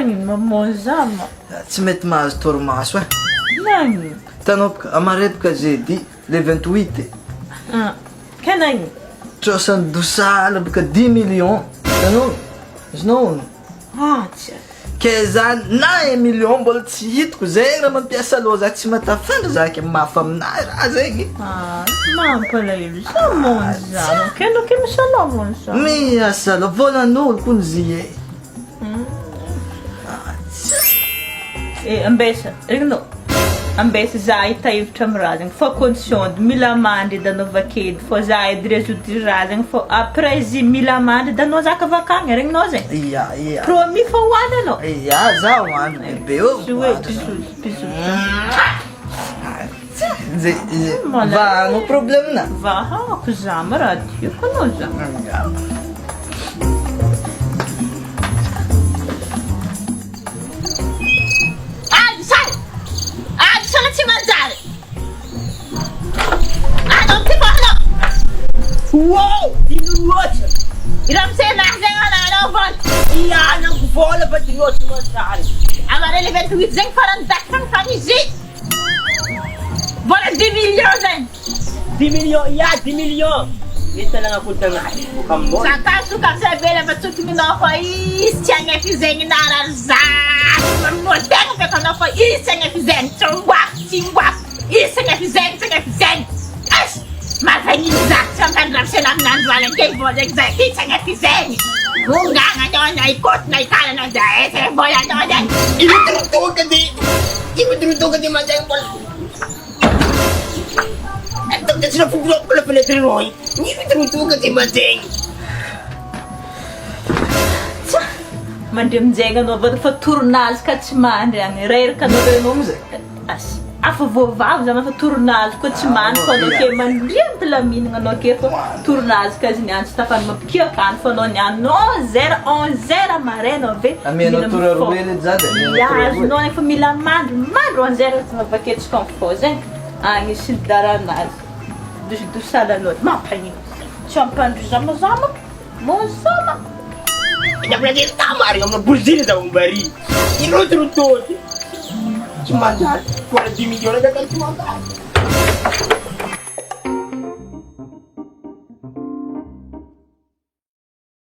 Nagnino mamono za ma? Tsy mety mahazo torimaso e. Nagnino? Hitanao bôka amarebaka jeudi le 28 e. Ka nagnino? Trosan'ny dosala bôka 10 millions. Hitanao? Azonao? Tsia. Ke zany na 1 million mbola tsy hitako zegny raha mampiasa aloha za tsy matafandra zaka mafy aminahy raha zegny. Mampalahelo za mamono za. Keno ke misalamana za. Miasa aloha volan'olo kony zie. Ambesa, regno. Ambesa za hita hevitra amin'ny raha zegny fa condition mila mandry edanao vakedo fa za edy résoudre raha zegny fa après izy mila mandry edanao zaka vakagny regninao zegny. Ia. Promis fa hoany anao. Ia, za hoany bebe ô. Bisous. Va no problème na. Va ako za ma raha tiako anao za. Wow! Dinuoso! Iram sena zenga na navan! Iyan ang vola ba dinuoso mo sari? Amare le 28 zeng parang dakang kanisi! Vola 10 million zeng! 10 millions, iya 10 millions! Ito lang ako tangay. Mukhang mo. Sa kaso kang sabela ba tutumin ako isyang efizeng inarazak! Mamodeng ka ka na ako isyang efizeng! Chingwak! Isyang efizeng! As! Mafanizak sa kanrap siya ng nanwalan kay Boleg sa isyang efizeng! Kung nga doon ay ikot na ikala na dahil sa bola doon! Inuturutuwa ka di! Madang bola! Ito kasi na pugulok pala pala Roy. Inuturutuwa ka di Madang! Mandrimjegna anao avy fa tournazy ka tsy mandry agny reraka anao Tenao zay. As afa voavavy za fa tournazy koa tsy mandry fa anao ke mandriampy laminagna anao ke fa tournazy ka izy niany tsy tafany mampikiakany fa anao nianao 11h maraina ave Amianao tora roa ele zady. azonao nefa mila mandry 11h tsy mavaketsika amin'ny fô zegny agny sidaranazy dosalanao mampanino tsy ampandry zamazama mozama. Ina pala din tama rin ang bulsina daw ang bari. Inuturutuwa. Cuma dahil, 40 milyon na dagal tumangkal.